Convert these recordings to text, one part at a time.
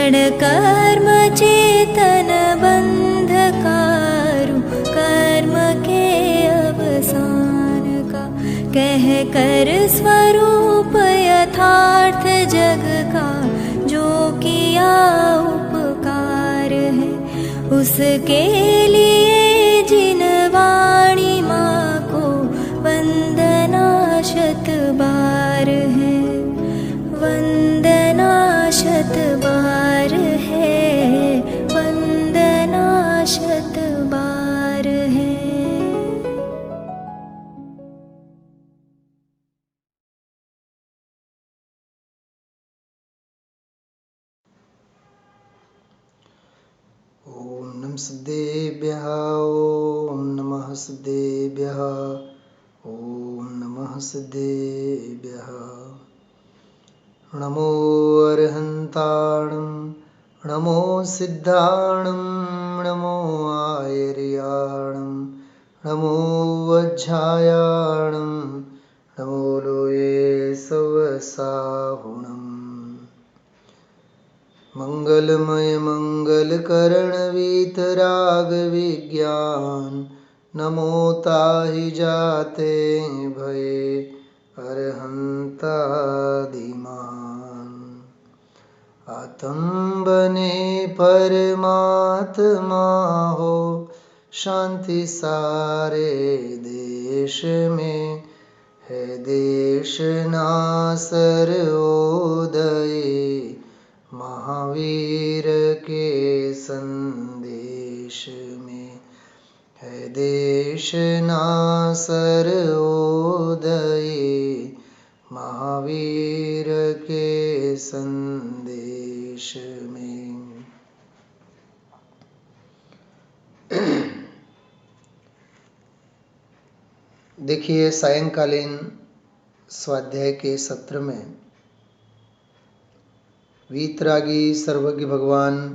क्षण कर्म चेतन बंधकारु, कर्म के अवसान का कह कर स्वरूप यथार्थ जग का, जो किया उपकार है उसके लिए जिन वाणी माँ को वंदना शत बार है, वंदना शत बार है, वंदना शत बार है। ओम नमः सिद्धेभ्यः, ओम नमः सिद्धेभ्यः, ओम नमः सिद्धेभ्यः। नमो अरहन्ताणं, नमो सिद्धाणं, नमो आयर्याणं, नमो वज्झायाणं, नमो लोये सवसाहुणम्। मंगलमय मंगलकरण वीतराग विज्ञान, नमो ताहि जाते भये अरहंतादिमान। आत्म बने परमात्मा हो, शांति सारे देश में है, देश ना सर्वोदय महावीर के संदेश में है, देश ना सर्वोदय महावीर के संदेश में। देखिए, सायंकालीन स्वाध्याय के सत्र में वीतरागी सर्वज्ञ भगवान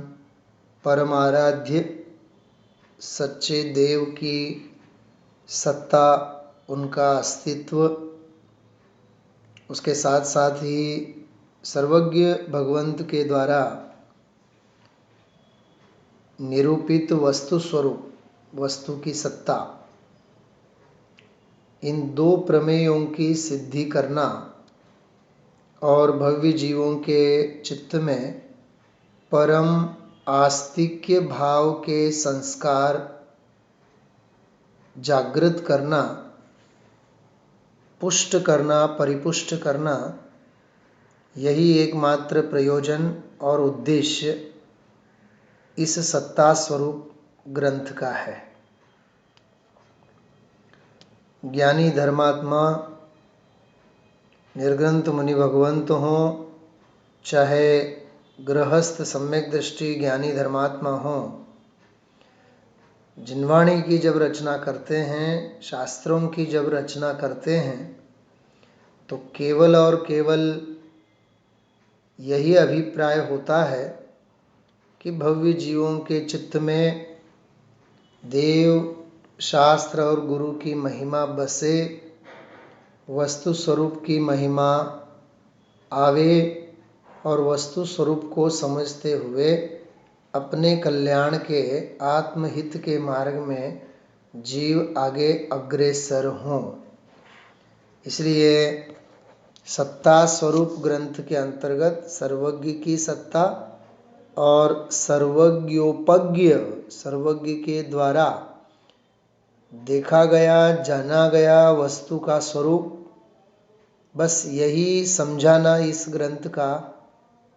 परम आराध्य सच्चे देव की सत्ता, उनका अस्तित्व, उसके साथ साथ ही सर्वज्ञ भगवंत के द्वारा निरूपित वस्तु स्वरूप, वस्तु की सत्ता, इन दो प्रमेयों की सिद्धि करना और भव्य जीवों के चित्त में परम आस्तिक्य भाव के संस्कार जागृत करना, पुष्ट करना, परिपुष्ट करना, यही एकमात्र प्रयोजन और उद्देश्य इस सत्ता स्वरूप ग्रंथ का है। ज्ञानी धर्मात्मा निर्ग्रंथ मुनि भगवंत हों, चाहे गृहस्थ सम्यक दृष्टि ज्ञानी धर्मात्मा हों, जिनवाणी की जब रचना करते हैं, शास्त्रों की जब रचना करते हैं, तो केवल और केवल यही अभिप्राय होता है कि भव्य जीवों के चित्त में देव, शास्त्र और गुरु की महिमा बसे, वस्तु स्वरूप की महिमा आवे और वस्तु स्वरूप को समझते हुए अपने कल्याण के, आत्महित के मार्ग में जीव आगे अग्रसर हों। इसलिए सत्ता स्वरूप ग्रंथ के अंतर्गत सर्वज्ञ की सत्ता और सर्वज्ञोपज्ञ, सर्वज्ञ के द्वारा देखा गया, जाना गया वस्तु का स्वरूप, बस यही समझाना इस ग्रंथ का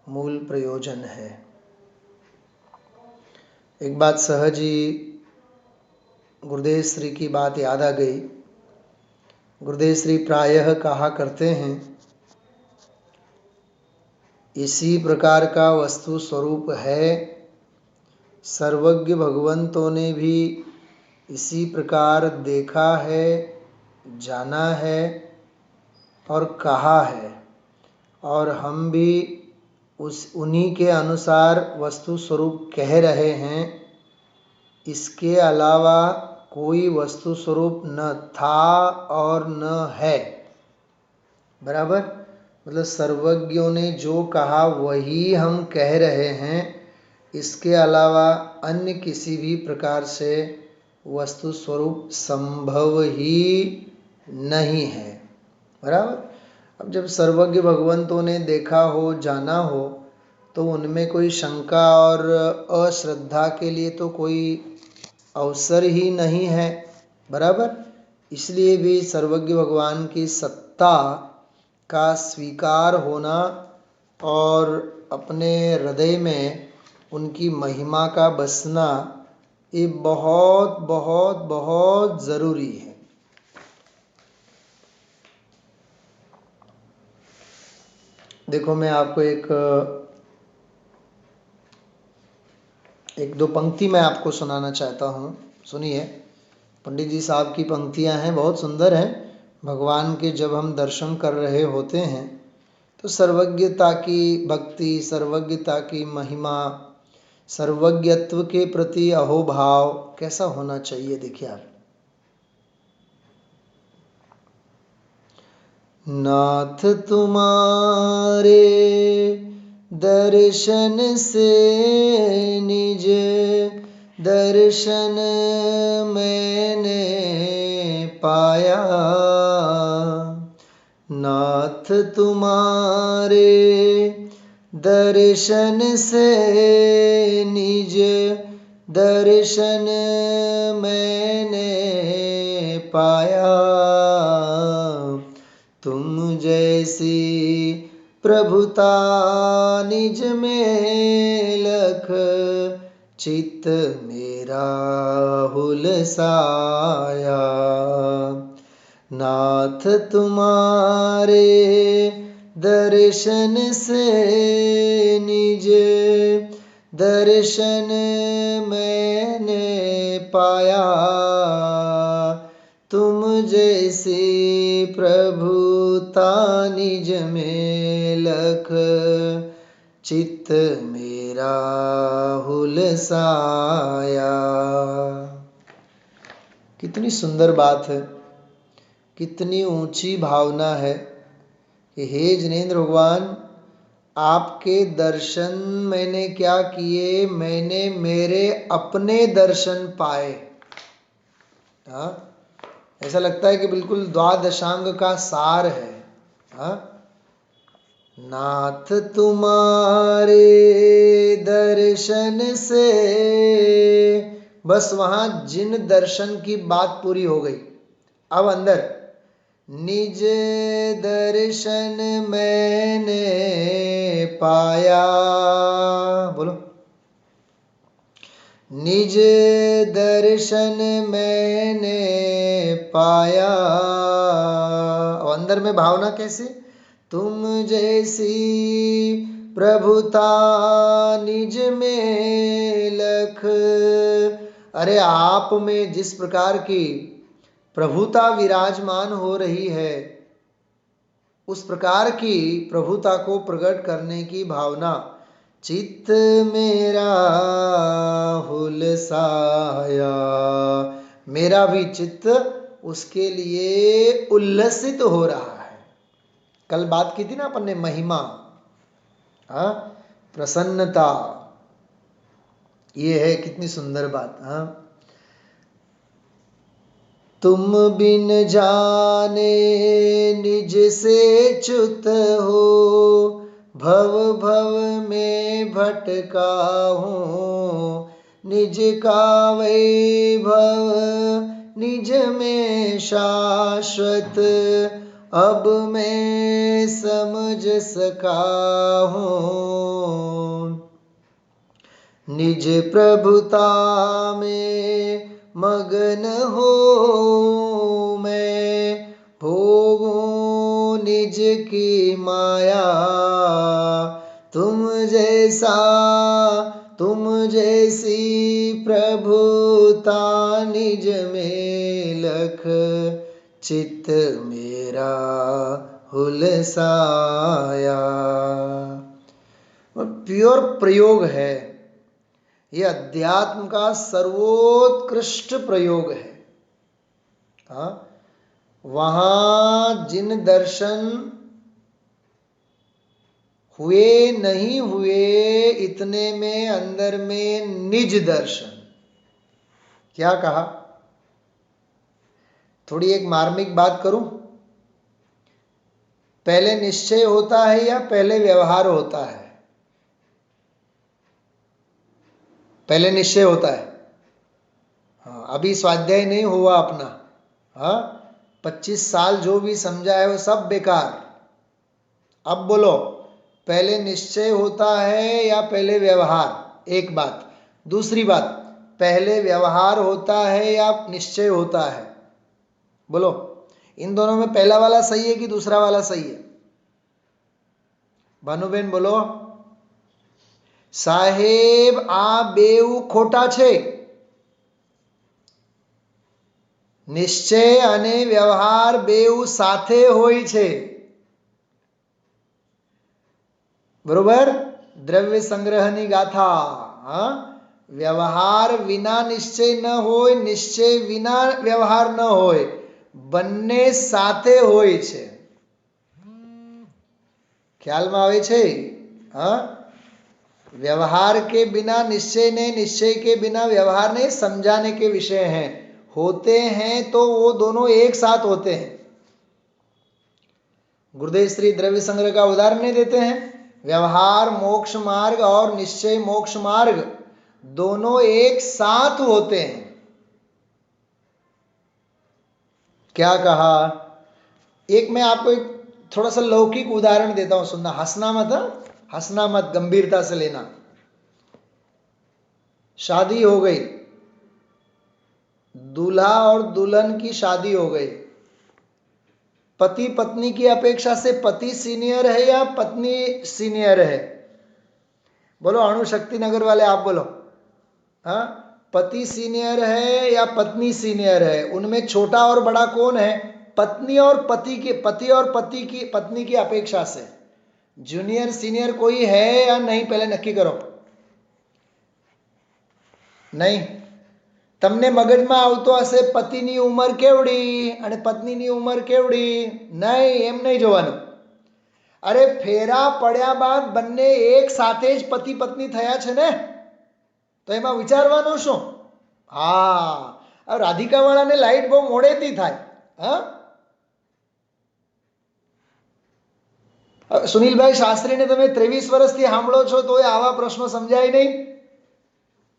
मूल प्रयोजन है। एक बात सहज ही गुरुदेव श्री की बात याद आ गई। गुरुदेव श्री प्रायः कहा करते हैं, इसी प्रकार का वस्तु स्वरूप है, सर्वज्ञ भगवंतों ने भी इसी प्रकार देखा है, जाना है और कहा है, और हम भी उन्हीं के अनुसार वस्तु स्वरूप कह रहे हैं। इसके अलावा कोई वस्तु स्वरूप न था और न है। बराबर। मतलब सर्वज्ञों ने जो कहा वही हम कह रहे हैं, इसके अलावा अन्य किसी भी प्रकार से वस्तु स्वरूप संभव ही नहीं है। बराबर। अब जब सर्वज्ञ भगवंतों ने देखा हो, जाना हो, तो उनमें कोई शंका और अश्रद्धा के लिए तो कोई अवसर ही नहीं है। बराबर। इसलिए भी सर्वज्ञ भगवान की सत्ता का स्वीकार होना और अपने हृदय में उनकी महिमा का बसना, ये बहुत बहुत बहुत ज़रूरी है। देखो, मैं आपको एक दो पंक्ति मैं आपको सुनाना चाहता हूँ। सुनिए। पंडित जी साहब की पंक्तियाँ हैं, बहुत सुंदर हैं। भगवान के जब हम दर्शन कर रहे होते हैं तो सर्वज्ञता की भक्ति, सर्वज्ञता की महिमा, सर्वज्ञत्व के प्रति अहोभाव कैसा होना चाहिए, देखिए आप। नाथ तुम्हारे दर्शन से निज दर्शन मैंने पाया। नाथ तुम्हारे दर्शन से निज दर्शन मैंने पाया। तुम जैसी प्रभुता निज में लख, चित्त मेरा हुलसाया। नाथ तुम्हारे दर्शन से निज दर्शन मैंने पाया। तुम जैसी प्रभुता निज में लख, चित्त मेरा हुलसाया। कितनी सुंदर बात है, कितनी ऊंची भावना है कि हे जिनेंद्र भगवान, आपके दर्शन मैंने क्या किए, मैंने मेरे अपने दर्शन पाए। हाँ, ऐसा लगता है कि बिल्कुल द्वादशांग का सार है। हाँ, नाथ तुम्हारे दर्शन से, बस वहां जिन दर्शन की बात पूरी हो गई। अब अंदर, निज दर्शन मैंने पाया। बोलो, निज दर्शन मैंने पाया। और अंदर में भावना कैसे? तुम जैसी प्रभुता निज में लख। अरे आप में जिस प्रकार की प्रभुता विराजमान हो रही है, उस प्रकार की प्रभुता को प्रकट करने की भावना, चित्त मेरा हुलसाया, मेरा भी चित्त उसके लिए उल्लसित हो रहा है। कल बात की थी ना अपन ने, महिमा, प्रसन्नता, ये है कितनी सुंदर बात। तुम बिन जाने निज से च्युत हो, भव भव में भटका हूँ। निज का वैभव निज में शाश्वत, अब मैं समझ सका हूँ। निज प्रभुता में मगन हो मैं, भोगूं निज की माया। तुम जैसी प्रभुता निज में लख, चित्त मेरा हुलसाया। प्योर प्रयोग है ये, अध्यात्म का सर्वोत्कृष्ट प्रयोग है। वहां जिन दर्शन हुए नहीं हुए इतने में अंदर में निज दर्शन। क्या कहा? थोड़ी एक मार्मिक बात करूं? पहले निश्चय होता है या पहले व्यवहार होता है? पहले निश्चय होता है। हाँ, अभी स्वाध्याय नहीं हुआ अपना। हाँ, 25 साल जो भी समझा है वो सब बेकार। अब बोलो, पहले निश्चय होता है या पहले व्यवहार? एक बात। दूसरी बात, पहले व्यवहार होता है या निश्चय होता है? बोलो, इन दोनों में पहला वाला सही है कि दूसरा वाला सही है? भानुबेन बोलो। साहेब, आ बेउ खोटा છે। નિશ્ચય અને વ્યવહાર બેઉ સાથે હોય છે। બરોબર? દ્રવ્ય સંગ્રહની ગાથા। હા, વ્યવહાર વિના નિશ્ચય ન હોય, નિશ્ચય વિના વ્યવહાર ન હોય, બંને સાથે હોય છે। ખ્યાલમાં આવે છે? હા, व्यवहार के बिना निश्चय नहीं, निश्चय के बिना व्यवहार नहीं, समझाने के विषय हैं। होते हैं तो वो दोनों एक साथ होते हैं। गुरुदेव श्री द्रव्य संग्रह का उदाहरण नहीं देते हैं? व्यवहार मोक्ष मार्ग और निश्चय मोक्ष मार्ग दोनों एक साथ होते हैं। क्या कहा? एक मैं आपको एक थोड़ा सा लौकिक उदाहरण देता हूं, सुनना। हंसना मत, हंसना मत, गंभीरता से लेना। शादी हो गई, दूल्हा और दुल्हन की शादी हो गई। पति पत्नी की अपेक्षा से पति सीनियर है या पत्नी सीनियर है? बोलो, अणुशक्ति नगर वाले आप बोलो। हाँ, पति सीनियर है या पत्नी सीनियर है? उनमें छोटा और बड़ा कौन है? पत्नी और पति की, पति और पति की पत्नी की अपेक्षा से जूनियर सीनियर कोई है या नहीं? पहले नक्की करो। नहीं। તમને મગજમાં આવતો હશે પતિની ઉંમર કેવડી અને પત્નીની ઉંમર કેવડી? નહીં, એમ નહીં જોવાનું। અરે, ફેરા પડ્યા બાદ બંને એક સાથે જ પતિ પત્ની થયા છે ને, તો એમાં વિચારવાનું શું? હા, રાધિકાવાળાને લાઈટ બહુ મોડેથી થાય। હા, સુનિલભાઈ શાસ્ત્રીને તમે 23 વર્ષથી સાંભળો છો તો આવા પ્રશ્નો સમજાય નહીં?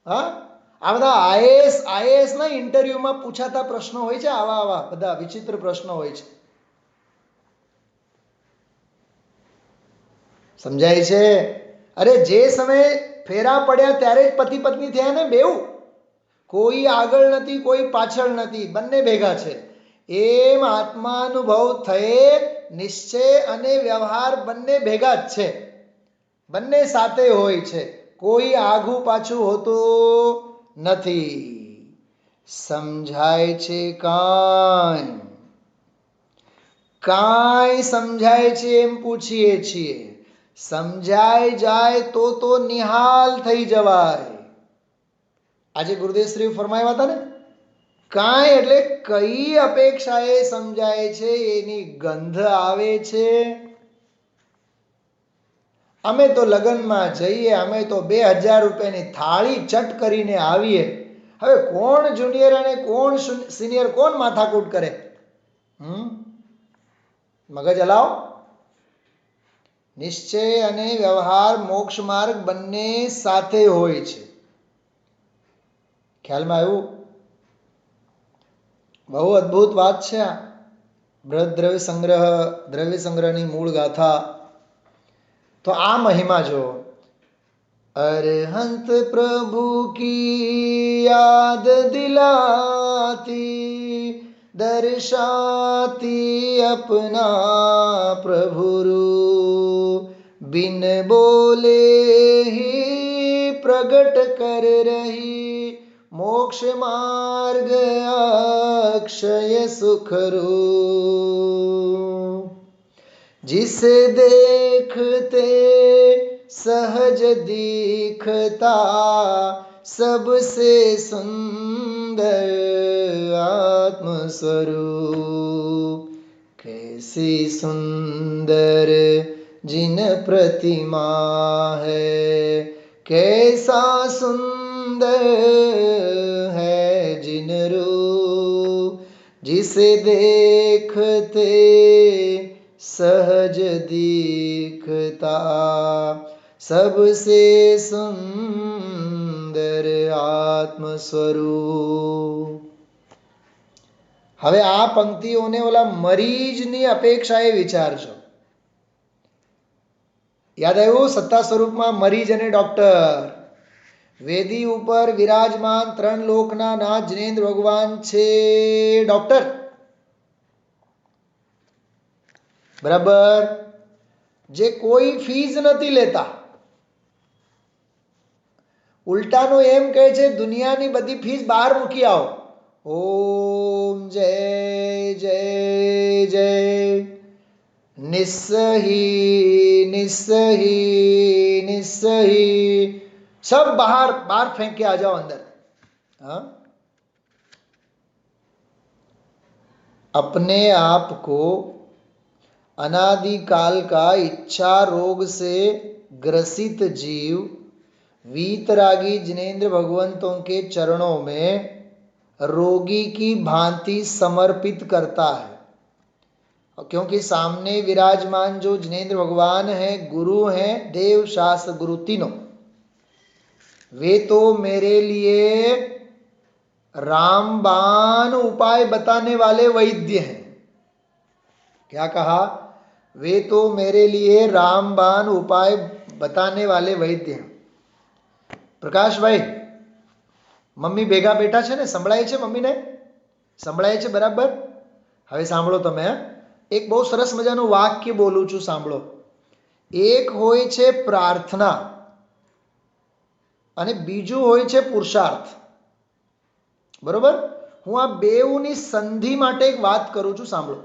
હા, આ બધા આઈએએસ ના ઇન્ટરવ્યુમાં પૂછાતા પ્રશ્નો હોય છે, આવા આવા બધા વિચિત્ર પ્રશ્નો હોય છે। સમજાય છે? અરે, જે સમયે ફેરા પડ્યા ત્યારે જ પતિ પત્ની થયા ને બેઉ। કોઈ આગળ નથી, કોઈ પાછળ નથી, બંને ભેગા છે। એમ આત્માનુભવ થયે નિશ્ચય અને વ્યવહાર બંને ભેગા જ છે, બંને સાથે હોય છે, કોઈ આઘું પાછું હોતું નથી। સમજાય છે? કાંઈ સમજાય છે એમ પૂછીએ છીએ। સમજાય જાય તો નિહાલ થઈ જવાય। આજે ગુરુદેવશ્રી ફરમાવ્યા હતા ને, કાંઈ એટલે કઈ અપેક્ષાએ સમજાય છે, એની ગંધ આવે છે। અમે તો લગ્નમાં જઈએ, અમે તો 2000 રૂપિયાની થાળી ચટ કરીને આવીએ। હવે કોણ જુનિયર અને કોણ સિનિયર, કોણ માથાકૂટ કરે? મગજ હલાવો। નિશ્ચય અને વ્યવહાર મોક્ષ માર્ગ બંને સાથે હોય છે। ખ્યાલમાં આવ્યું? બહુ અદ્ભુત વાત છે આ બૃહદ દ્રવ્ય સંગ્રહની મૂળ ગાથા। तो आ महिमा जो अरहंत प्रभु की याद दिलाती, दर्शाती अपना प्रभु रूप, बिन बोले ही प्रगट कर रही मोक्ष मार्ग अक्षय सुख रूप। जिसे देखते सहज दिखता सबसे सुंदर आत्मस्वरूप। कैसी सुंदर जिन प्रतिमा है, कैसा सुंदर है जिन रूप, जिसे देखते सहज दिखता, सबसे सुंदर आत्म स्वरूप। હવે આ પંક્તિઓને ઓલા મરીજની અપેક્ષાએ વિચારજો. યાદ આવ્યું? સત્તા સ્વરૂપમાં મરીજ અને ડોક્ટર. વેદી ઉપર વિરાજમાન ત્રણ લોકના નાથ જિનેન્દ્ર ભગવાન છે ડોક્ટર. બરાબર? જે કોઈ ફીસ નથી લેતા. ઉલટાનું એમ કહે છે દુનિયાની બધી ફીસ બહાર મૂકી આવો. ઓમ જય જય જય નિસ્સહી નિસ્સહી નિસ્સહી, सब बाहर बाहर फेंक के आ जाओ अंदर. हाँ, अपने आप को अनादिकाल का इच्छा रोग से ग्रसित जीव वीतरागी जिनेंद्र भगवंतों के चरणों में रोगी की भांति समर्पित करता है. क्योंकि सामने विराजमान जो जिनेंद्र भगवान हैं, गुरु हैं, देव शास्त्र गुरु तीनों, वे तो मेरे लिए रामबाण उपाय बताने वाले वैद्य हैं. क्या कहा? वे तो मेरे लिए रामबाण उपाय बताने वाले वैद्य हैं. પ્રકાશભાઈ, મમ્મી ભેગા બેઠા છે ને? સંભળાય છે મમ્મીને? સંભળાય છે બરાબર? હવે સાંભળો તમે. એક બહુ સરસ મજાનું વાક્ય બોલું છું, સાંભળો. એક હોય છે પ્રાર્થના અને બીજું હોય છે પુરુષાર્થ. બરોબર? હું આ બેઉની સંધિ માટે એક વાત કરું છું, સાંભળો.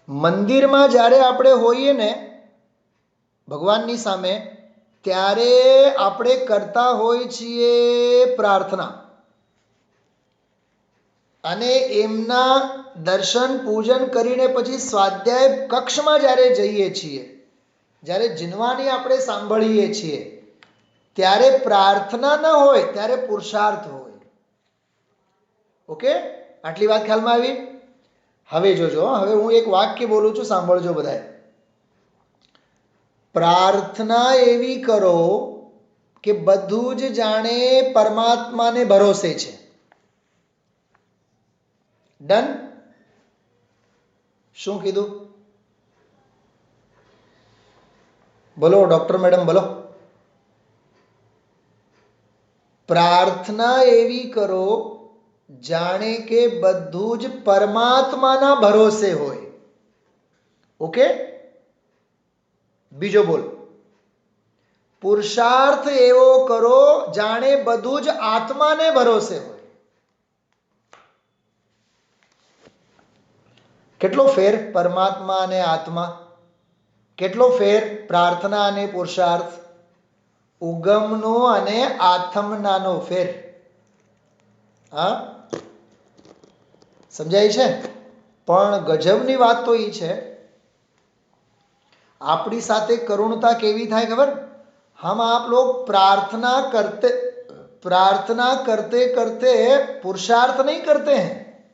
મંદિરમાં જ્યારે આપણે હોઈએ ને ભગવાનની સામે, ત્યારે આપણે કરતા હોઈએ છીએ પ્રાર્થના, અને એમના દર્શન પૂજન કરીને પછી સ્વાધ્યાય કક્ષમાં જ્યારે જઈએ છીએ, જ્યારે જીનવાની આપણે સાંભળીએ છીએ, ત્યારે પ્રાર્થના ન હોય, ત્યારે પુરુષાર્થ હોય. ઓકે? આટલી વાત ખ્યાલમાં આવી? હવે જોજો, હવે હું એક વાક્ય બોલું છું, સાંભળજો બધાએ. પ્રાર્થના એવી કરો કે બધું જ જાણે પરમાત્માને ભરોસે છે. ડન? શું કીધું? બોલો ડોક્ટર મેડમ, બોલો. પ્રાર્થના એવી કરો જાણે કે બધું જ પરમાત્માના ભરોસે હોય. ઓકે? બીજો બોલ. પુરુષાર્થ એવો કરો જાણે બધું જ આત્માને ભરોસે હોય. કેટલો ફેર પરમાત્મા અને આત્મા? કેટલો ફેર પ્રાર્થના અને પુરુષાર્થ? ઉગમનો અને આથમનાનો ફેર. હા, સમજાય છે? પણ ગજબની વાત તો એ છે, આપણી સાથે કરુણતા કેવી થાય ખબર? हम आप लोग प्रार्थना करते करते पुरुषार्थ नहीं करते हैं,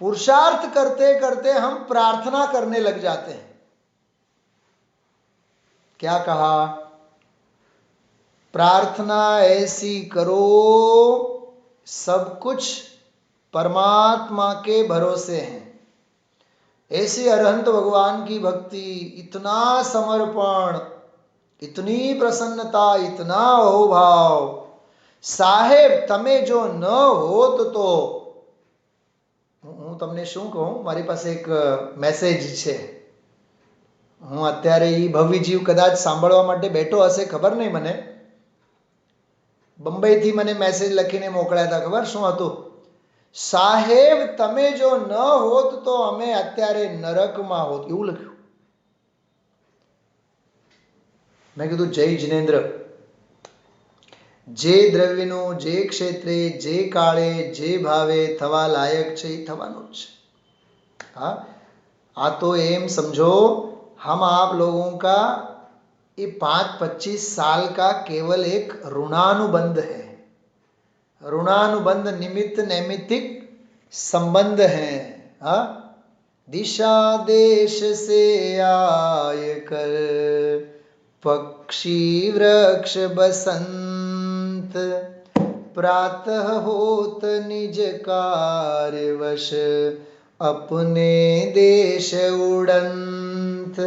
पुरुषार्थ करते करते हम प्रार्थना करने लग जाते हैं. क्या कहा? प्रार्थना ऐसी करो सब कुछ परमात्मा के भरोसे हैं. ऐसे अरहंत भगवान की भक्ति, इतना समर्पण, इतनी प्रसन्नता, इतना अहोभाव. साहेब તમે જો ન હોત તો, હું તમને શું કહું, મારી પાસે એક મેસેજ છે. હું અત્યારે એ ભવ્ય જીવ કદાચ સાંભળવા માટે બેઠો હશે, ખબર નહીં મને. બંબઈથી મને મેસેજ લખીને મોકલ્યા હતા. ખબર શું હતું? સાહેબ તમે જો ન હોત તો અમે અત્યારે નરકમાં હોત, એવું લખ્યું. મેં કીધું જય જિનેન્દ્ર. જે દ્રવ્યનું જે ક્ષેત્રે જે કાળે જે ભાવે થવા લાયક છે એ થવાનું જ છે. હા, આ તો એમ સમજો हम आप लोगों का ये 5-25 साल का केवल एक ऋणानुबंध है, ऋणानुबंध निमित्त नैमित्तिक संबंध है। हाँ, दिशा देश से आय कर पक्षी वृक्ष बसंत, प्रातः होत निज कार्यवश अपने देश ઉડંત।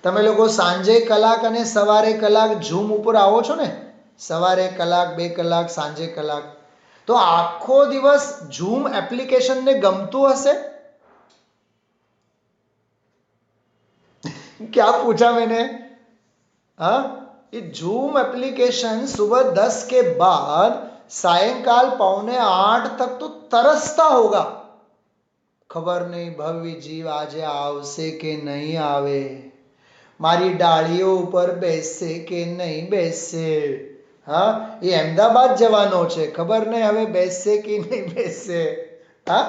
તમે લોકો સાંજે કલાક અને સવારે કલાક ઝૂમ ઉપર આવો છો ને, સવારે કલાક 2 કલાક સાંજે કલાક, તો આખો દિવસ ઝૂમ એપ્લિકેશનને ગમતું હશે? क्या पूछा मैंने? हाँ, ये जूम एप्लीकेशन सुबह 10 के बाद सायंकाल 7:45 तक तो तरसता होगा। खबर नहीं भव्य जीव આજે આવશે કે નહીં આવે, મારી ડાળીઓ ઉપર બેસશે કે નહીં બેસશે। हाँ, ये अहमदाबाद જવાનો છે, ખબર નહીં હવે બેસશે કે નહીં બેસશે। हाँ,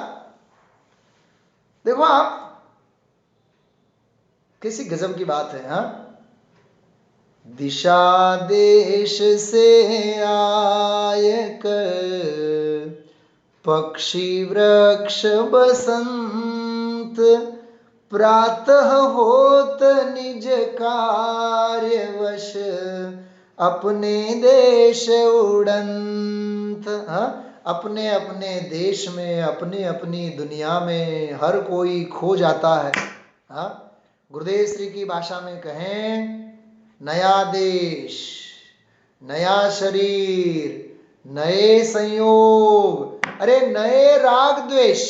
देखो आप कैसी गजब की बात है। हाँ, दिशा देश से आय कर पक्षी वृक्ष बसंत, प्रातः होत निज कार्यवश अपने देश उड़ंत। हाँ, अपने अपने देश में, अपनी अपनी दुनिया में हर कोई खो जाता है। हाँ, गुरुदेव श्री की भाषा में कहें, नया देश, नया शरीर, नए संयोग, अरे नए राग द्वेष,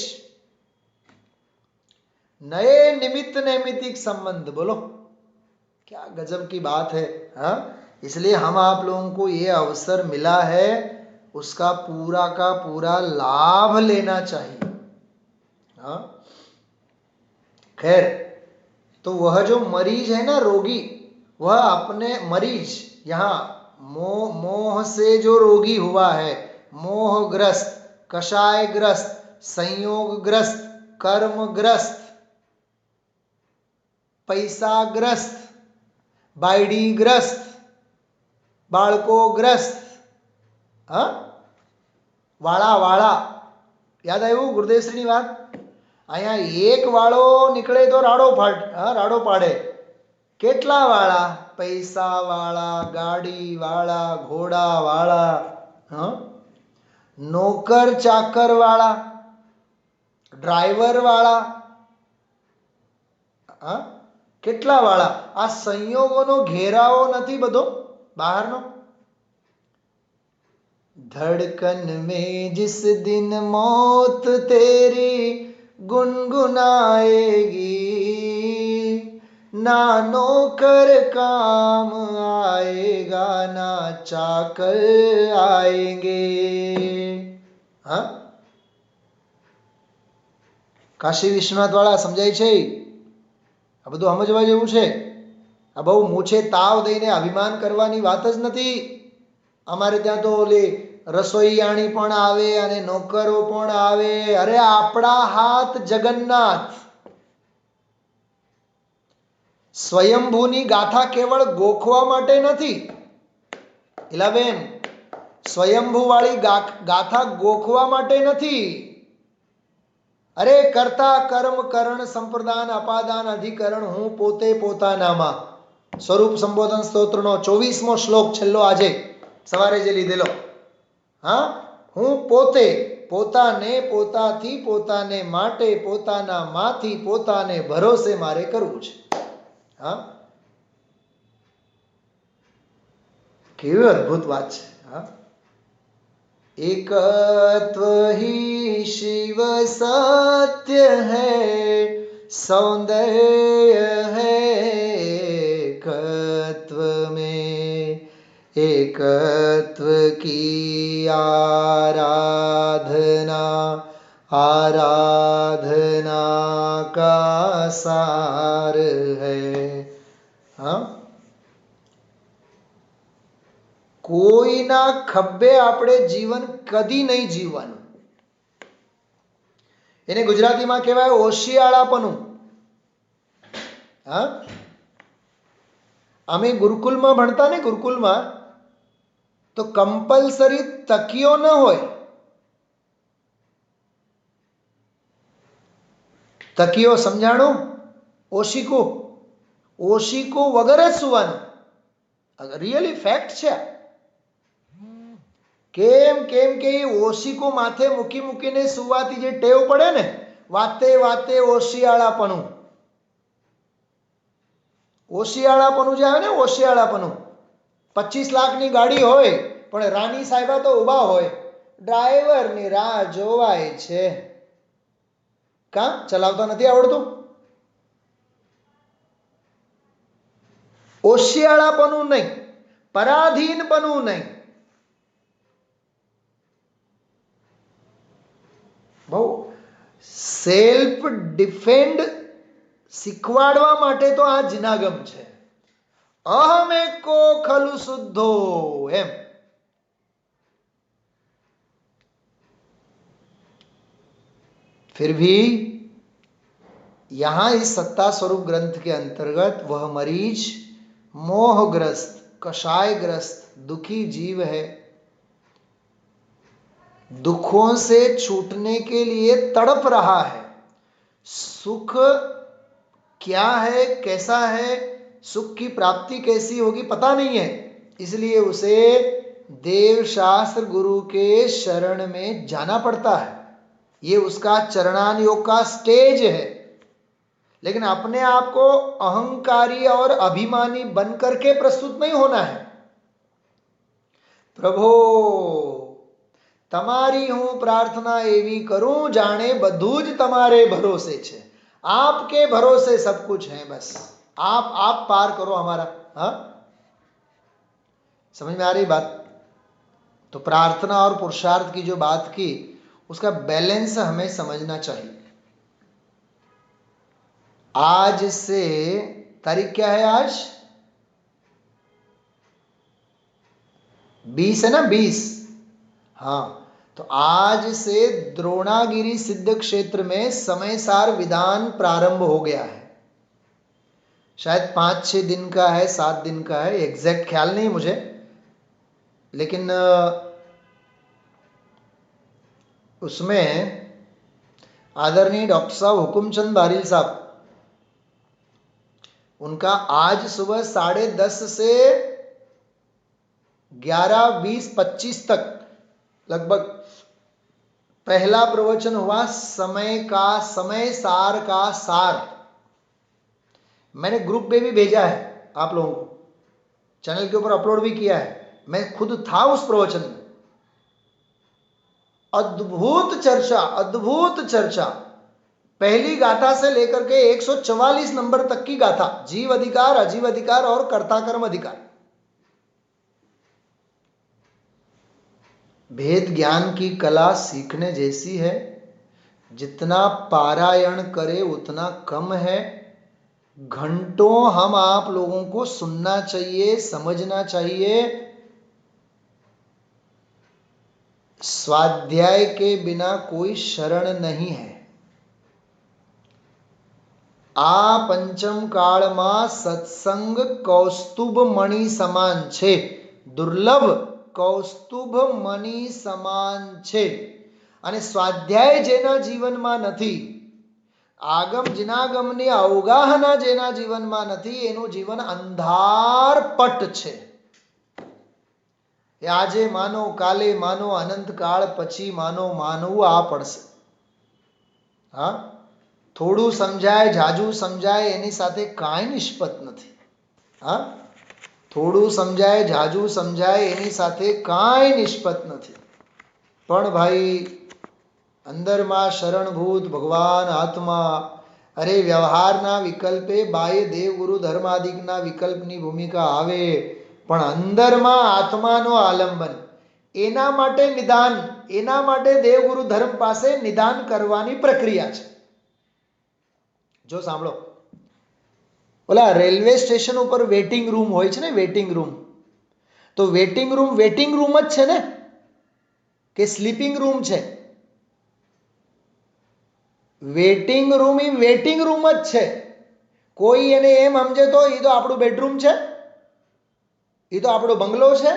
नए निमित्त नैमित्तिक संबंध। बोलो क्या गजब की बात है। हाँ, इसलिए हम आप लोगों को ये अवसर मिला है, उसका पूरा का पूरा लाभ लेना चाहिए। हाँ, खैर, तो वह जो मरीज है ना, रोगी, वह अपने मरीज यहाँ मोह से जो रोगी हुआ है, मोहग्रस्त, कषायग्रस्त, संयोगग्रस्त, कर्मग्रस्त, पैसाग्रस्त, बायडीग्रस्त, बाळकोग्रस्त, हाँ, वाळा वाळा, याद આવ્યું ગુરુદેવશ્રીની વાત? અહીંયા એક વાળો નીકળે તો રાડો પાડે, કેટલા વાળા? પૈસા વાળા, ગાડી વાળા, ઘોડા વાળા, हाँ, નોકર ચાકર વાળા, ડ્રાઈવર વાળા, हाँ, કેટલા વાળા? આ સંયોગોનો ઘેરાવો નથી બધો બહારનો? धड़कन में जिस दिन मौत तेरी गुनगुनाएगी, ना नौकर काम आएगा, ना चाकर आएंगे। हाँ, કાશી વિશ્વનાથ વાળા સમજાય છે? આ બધું સમજવા જેવું છે। આ બહુ મૂછે તાવ દઈને અભિમાન કરવાની વાત જ નથી। અમારે ત્યાં તો ઓલી રસોઈયાણી પણ આવે અને નોકરો પણ આવે। અરે આપણા હાથ જગન્નાથ। સ્વયંભૂની ગાથા કેવળ ગોખવા માટે નથી ઈલાબેન, સ્વયંભૂ વાળી ગાથા ગોખવા માટે નથી। અરે કર્તા કર્મ કરણ સંપ્રદાન અપાદાન અધિકરણ હું પોતે પોતાનામાં, સ્વરૂપ સંબોધન સ્તોત્રનો 24મો શ્લોક છેલ્લો આજે સવારે જે લીધેલો। હા, હું પોતે, પોતાને, પોતાથી, પોતાને માટે, પોતાના માંથી, પોતાને ભરોસે મારે કરવું છે। હા, કેવી અદ્ભુત વાત છે। હા, एकत्व ही शिव सत्य है, सौंदर्य है एकत्व में, एकत्व की आराधना, आराधना का सार है। हाँ, કોઈના ખભે આપણે જીવન કદી નહીં જીવવાનું। એને ગુજરાતીમાં કહેવાય ઓશિયાળાપણું। હા, અમે ગુરુકુલમાં ભણતા ને, ગુરુકુલમાં તો કમ્પલસરી તકિયો ન હોય. તકિયો સમજાણું? ઓશિકું, ઓશિકું વગર જ સુવાનું. રિયલી ફેક્ટ છે. કેમ કેમ કે ઓશિકું માથે મૂકી મૂકીને સુવાથી જે ટેવ પડે ને, વાતે વાતે ઓશિયાળાપણું, ઓશિયાળાપણું જે આવે ને, ઓશિયાળાપણું. 25 લાખની ગાડી હોય પણ રાની સાહેબા તો ઊભા હોય, ડ્રાઈવરની રાહ જોવાય છે. કામ ચલાવતા નથી આવડતું. ઓશિયાળાપણું નહીં, પરાધીનપણું નહીં. બહુ સેલ્ફ ડિફેન્ડ શીખવાડવા માટે તો આ જિનાગમ છે. અહમ એકો ખલુ શુદ્ધો, એમ. फिर भी यहां इस सत्ता स्वरूप ग्रंथ के अंतर्गत वह मरीज मोहग्रस्त, कषायग्रस्त, दुखी जीव है. दुखों से छूटने के लिए तड़प रहा है. सुख क्या है, कैसा है, सुख की प्राप्ति कैसी होगी पता नहीं है, इसलिए उसे देव शास्त्र गुरु के शरण में जाना पड़ता है. ये उसका चरणान योग का स्टेज है. लेकिन अपने आप को अहंकारी और अभिमानी बन करके प्रस्तुत नहीं होना है. प्रभो તમારી હું પ્રાર્થના એવી કરું જાણે બધું જ તમારે ભરોસે છે. आपके भरोसे सब कुछ है, बस आप पार करो हमारा. हाँ, समझ में आ रही बात? तो प्रार्थना और पुरुषार्थ की जो बात की, उसका बैलेंस हमें समझना चाहिए. आज से तारीख क्या है? आज 20 है ना, 20. हाँ, तो आज से द्रोणागिरी सिद्ध क्षेत्र में समयसार विधान प्रारंभ हो गया है. शायद 5-6 दिन का है, 7 दिन का है, एग्जैक्ट ख्याल नहीं मुझे. लेकिन उसमें आदरणीय डॉक्टर साहब हुकुमचंद बारिल साहब, उनका आज सुबह 10:30 से 11:20-25 तक लगभग पहला प्रवचन हुआ. समय सार का सार. मैंने ग्रुप में भी भेजा है आप लोगों को, चैनल के ऊपर अपलोड भी किया है. मैं खुद था उस प्रवचन में. अद्भुत चर्चा, अद्भुत चर्चा. पहली गाथा से लेकर के 144 नंबर तक की गाथा, जीव अधिकार, अजीव अधिकार और कर्ता कर्म अधिकार. भेद ज्ञान की कला सीखने जैसी है. जितना पारायण करे उतना कम है. घंटों हम आप लोगों को सुनना चाहिए, समझना चाहिए. स्वाध्याय के बिना कोई शरण नहीं है. आ पंचम काल में सत्संग कौस्तुभ मणि समान छे. दुर्लभ कौस्तुभ मणि સમાન છે. અને સ્વાધ્યાય જેના જીવનમાં નથી, આગમ જિનાગમની અવગાહના જેના જીવનમાં નથી, એનું જીવન અંધારપટ છે. એ આજે માનો, કાલે માનો, અનંત કાળ પછી માનો, માનવું આ પડશે. હા, થોડું સમજાય, જાજુ સમજાય એની સાથે કાંઈ નિષ્પત નથી. હા, થોડું સમજાય, જાજુ સમજાય એની સાથે કાંઈ નિષ્પત નથી. પણ ભાઈ અંદરમાં શરણભૂત ભગવાન આત્મા. અરે વ્યવહારના વિકલ્પે બાહ્ય દેવ ગુરુ ધર્માદિકના વિકલ્પની ભૂમિકા આવે, પણ અંદરમાં આત્માનો આલંબન, એના માટે નિદાન, એના માટે દેવગુરુ ધર્મ પાસે નિદાન કરવાની પ્રક્રિયા છે. જો સાંભળો, ઓલા રેલવે સ્ટેશન ઉપર વેટિંગ રૂમ હોય છે ને, વેટિંગ રૂમ. તો વેટિંગ રૂમ જ છે ને, કે સ્લીપિંગ રૂમ છે? વેટિંગ રૂમ જ છે. કોઈ એને એમ સમજે તો એ તો આપણું બેડરૂમ છે. એ તો આપણો બંગલો છે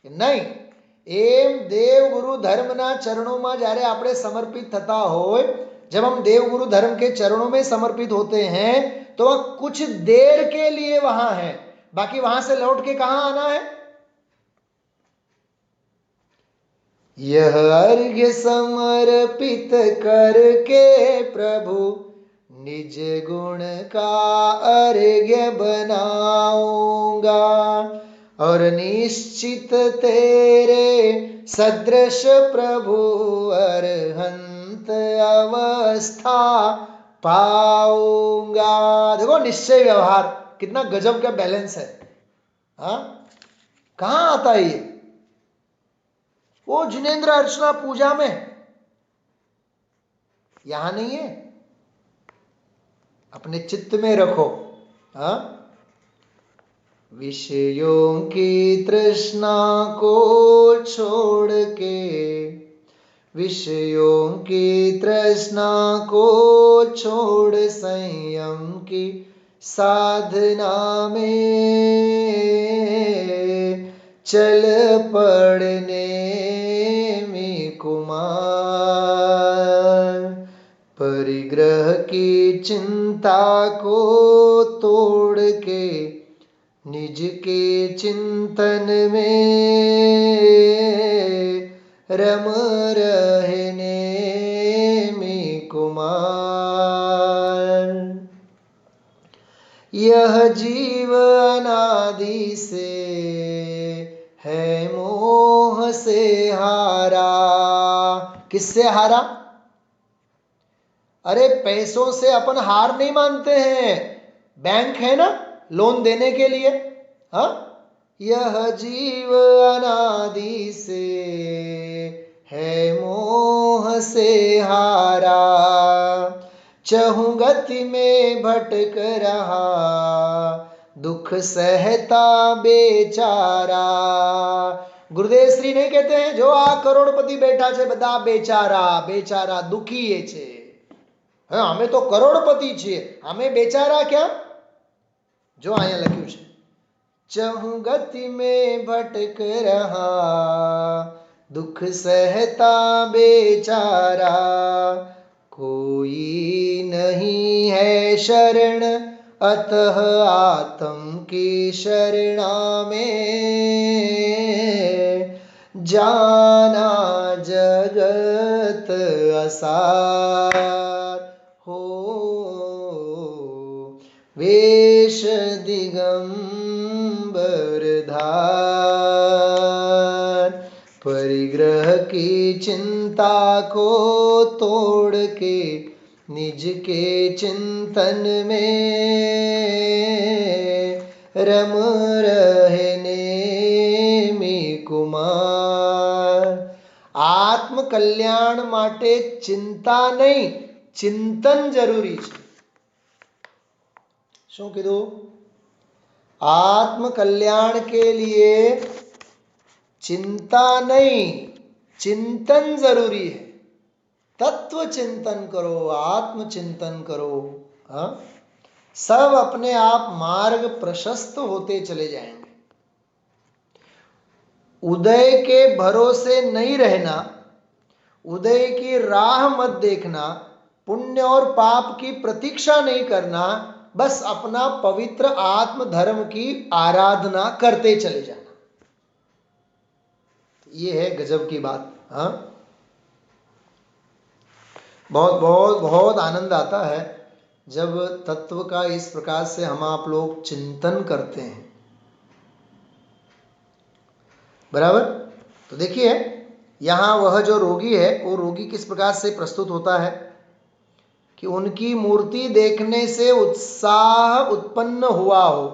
નહીં. એમ દેવ ગુરુ धर्मના चरणों में જ્યારે આપણે समर्पित થતા હોય, जब हम देव गुरु धर्म के चरणों में समर्पित होते हैं तो वह कुछ देर के लिए वहां है, बाकी वहां से लौट के कहां आना है. यह अर्घ्य समर्पित करके प्रभु निज गुण का अर्घ्य बनाऊंगा, और निश्चित तेरे सदृश प्रभु अरहंत अवस्था पाऊंगा. देखो निश्चय व्यवहार कितना गजब का बैलेंस है. हाँ, कहां आता है ये? वो जिनेन्द्र अर्चना पूजा में, यहां नहीं है. अपने चित्त में रखो. हाँ, विषयों की तृष्णा को छोड़ के, विषयों की तृष्णा को छोड़ संयम की साधना में चल पड़ने में कुमार. परिग्रह की चिंता को तोड़ के निज के चिंतन में रम रहने में कुमार. यह जीव अनादि से है मोह से हारा. किससे हारा? अरे पैसों से अपन हार नहीं मानते हैं, बैंक है ना लोन देने के लिए. हाँ, यह जीव अनादि से है मोह से हारा. चहुगति में भटक रहा दुख सहता बेचारा. गुरुदेव श्री नहीं कहते हैं जो आ करोड़पति बैठा छे बधा बेचारा बेचारा दुखी छे. हाँ, અમે તો કરોડપતિ છીએ, અમે બેચારા ક્યાં? जो आया लख्યું છે, चहुगति में भटक रहा दुख सहता बेचारा. कोई नहीं है शरण अतः आत्म की शरणा में जाना जगत असार हो. वेश दिगंबर धार. परिग्रह की चिंता को तोड़ के निज के चिंतन में रम रहने में कुमार. आत्म कल्याण माटे चिंता नहीं, चिंतन जरूरी है. शू कीधु? आत्म कल्याण के लिए चिंता नहीं, चिंतन जरूरी है. तत्व चिंतन करो, आत्म चिंतन करो. हाँ, सब अपने आप मार्ग प्रशस्त होते चले जाएंगे. उदय के भरोसे नहीं रहना, उदय की राह मत देखना, पुण्य और पाप की प्रतीक्षा नहीं करना, बस अपना पवित्र आत्म धर्म की आराधना करते चले जाना. ये है गजब की बात. हाँ, बहुत बहुत बहुत आनंद आता है जब तत्व का इस प्रकार से हम आप लोग चिंतन करते हैं. बराबर. तो देखिए यहाँ वह जो रोगी है वो रोगी किस प्रकार से प्रस्तुत होता है कि उनकी मूर्ति देखने से उत्साह उत्पन्न हुआ हो.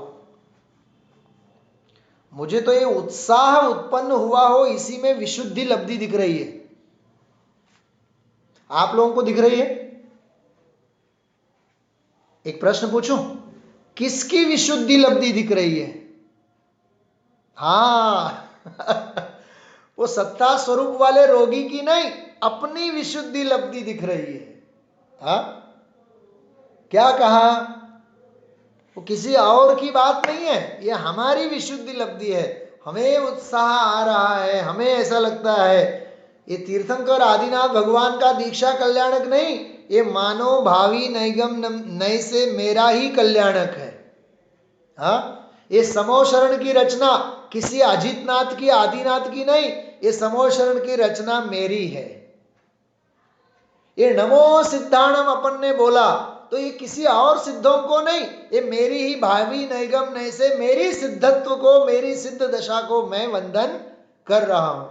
मुझे तो ये उत्साह उत्पन्न हुआ हो इसी में विशुद्धि लब्धि दिख रही है. आप लोगों को दिख रही है? एक प्रश्न पूछूं, किसकी विशुद्धि लब्धि दिख रही है? हाँ वो सत्ता स्वरूप वाले रोगी की नहीं, अपनी विशुद्धि लब्धि दिख रही है. हाँ, क्या कहा? वो किसी और की बात नहीं है, ये हमारी विशुद्धि लब्धि है। हमें उत्साह आ रहा है, हमें ऐसा लगता है। ये तीर्थंकर आदिनाथ भगवान का दीक्षा कल्याणक नहीं, ये मानो भावी नैगम नय से मेरा ही कल्याणक है। हाँ, ये समो शरण की रचना किसी अजितनाथ की आदिनाथ की नहीं, ये समो शरण की रचना मेरी है। ये नमो सिद्धाणम अपन ने बोला तो ये किसी और सिद्धों को नहीं, ये मेरी ही भावी नैगम नय से मेरी सिद्धत्व को, मेरी सिद्ध दशा को मैं वंदन कर रहा हूं।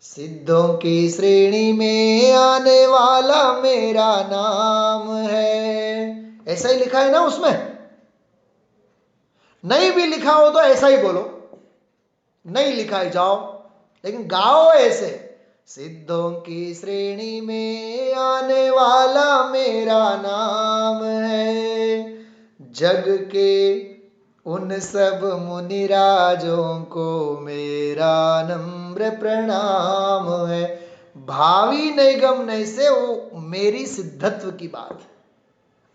सिद्धों की श्रेणी में आने वाला मेरा नाम है, ऐसा ही लिखा है ना उसमें। नहीं भी लिखा हो तो ऐसा ही बोलो, नहीं लिखा ही जाओ, लेकिन गाओ ऐसे। सिद्धों की श्रेणी में आने वाला मेरा नाम है, जग के उन सब मुनिराजों को मेरा नम्र प्रणाम है। भावी नैगम नय से वो मेरी सिद्धत्व की बात है,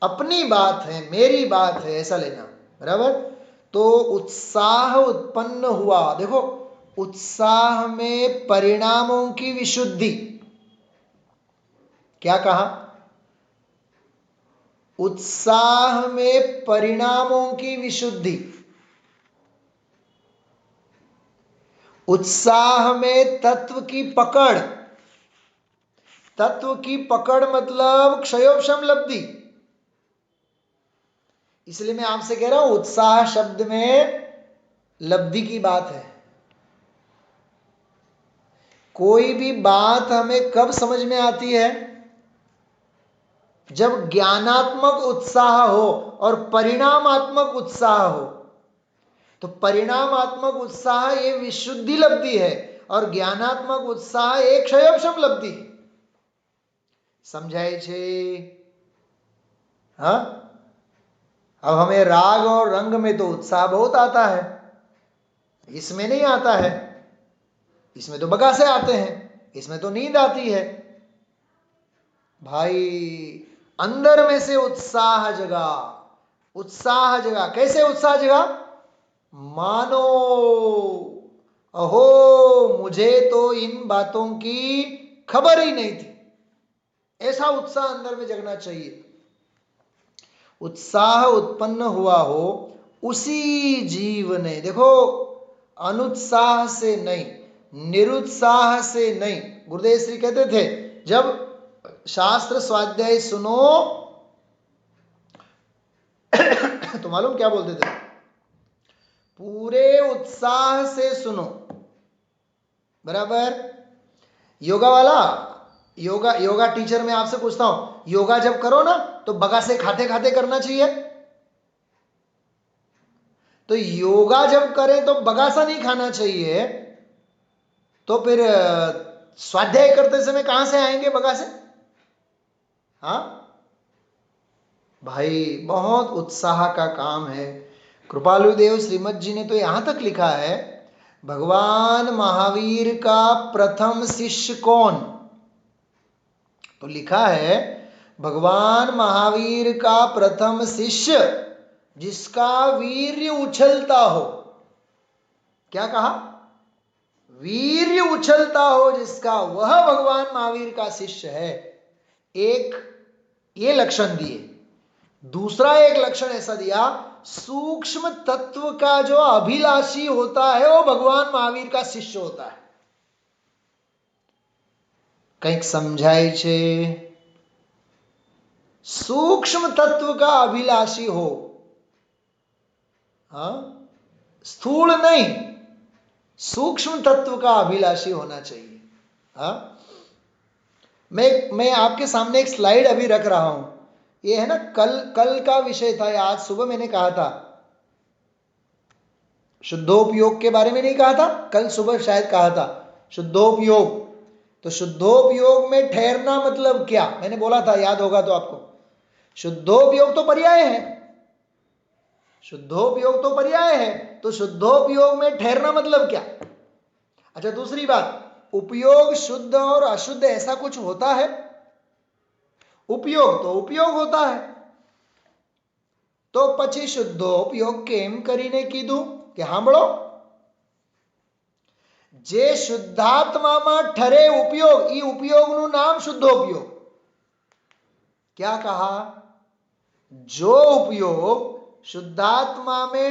अपनी बात है, मेरी बात है, ऐसा लेना, बराबर। तो उत्साह उत्पन्न हुआ, देखो उत्साह में परिणामों की विशुद्धि, क्या कहा? उत्साह में परिणामों की विशुद्धि। उत्साह में तत्व की पकड़, तत्व की पकड़ मतलब क्षयोपशम लब्धि। इसलिए मैं आपसे कह रहा हूं उत्साह शब्द में लब्धि की बात है। कोई भी बात हमें कब समझ में आती है? जब ज्ञानात्मक उत्साह हो और परिणामात्मक उत्साह हो। तो परिणामात्मक उत्साह ये विशुद्धि लब्धि है और ज्ञानात्मक उत्साह एक क्षयोपशम लब्धि। समझाए छे? हाँ, अब हमें राग और रंग में तो उत्साह बहुत आता है, इसमें नहीं आता है। इसमें तो बगासे आते हैं, इसमें तो नींद आती है। भाई अंदर में से उत्साह जगा, उत्साह जगा। कैसे उत्साह जगा? मानो अहो मुझे तो इन बातों की खबर ही नहीं थी, ऐसा उत्साह अंदर में जगना चाहिए। उत्साह उत्पन्न हुआ हो उसी जीव ने, देखो अनुत्साह से नहीं, निरुत्साह से नहीं। गुरुदेव श्री कहते थे जब शास्त्र स्वाध्याय सुनो तो मालूम क्या बोलते थे? पूरे उत्साह से सुनो, बराबर। योगा वाला, योगा टीचर मैं आपसे पूछता हूं, योगा जब करो ना तो बगासे खाते खाते करना चाहिए। तो योगा जब करें तो बगासा नहीं खाना चाहिए, तो फिर स्वाध्याय करते समय कहां से आएंगे बगासे? हाँ भाई, बहुत उत्साह का काम है। कृपालु देव श्रीमद जी ने तो यहां तक लिखा है, भगवान महावीर का प्रथम शिष्य कौन? तो लिखा है भगवान महावीर का प्रथम शिष्य जिसका वीर्य उछलता हो। क्या कहा? वीर्य उछलता हो जिसका, वह भगवान महावीर का शिष्य है। एक ये लक्षण दिए। दूसरा एक लक्षण ऐसा दिया, सूक्ष्म तत्व का जो अभिलाषी होता है वो भगवान महावीर का शिष्य होता है। કંઈક સમજાય છે? सूक्ष्म तत्व का अभिलाषी हो, हाँ, स्थूल नहीं, सूक्ष्म तत्व का अभिलाषी होना चाहिए। हाँ, मैं आपके सामने एक स्लाइड अभी रख रहा हूं। ये है ना, कल का विषय था, आज सुबह मैंने कहा था शुद्धोपयोग के बारे में, नहीं कहा था? कल सुबह शायद कहा था शुद्धोपयोग। तो शुद्धोपयोग में ठहरना मतलब क्या, मैंने बोला था, याद होगा तो आपको। शुद्धोपयोग तो पर्याय है, शुद्धोपयोग तो पर्याय है, तो शुद्धोपयोग में ठहरना मतलब क्या? अच्छा, दूसरी बात, उपयोग शुद्ध और अशुद्ध ऐसा कुछ होता है? उपयोग तो उपयोग होता है, તો પછી શુદ્ધોપયોગ કેમ કરીને કીધું? કે સાંભળો, જે શુદ્ધાત્મામાં ઠરે उपयोग, ई उपयोगનું નામ શુદ્ધોપયોગ. क्या कहा? जो उपयोग शुद्धात्मा में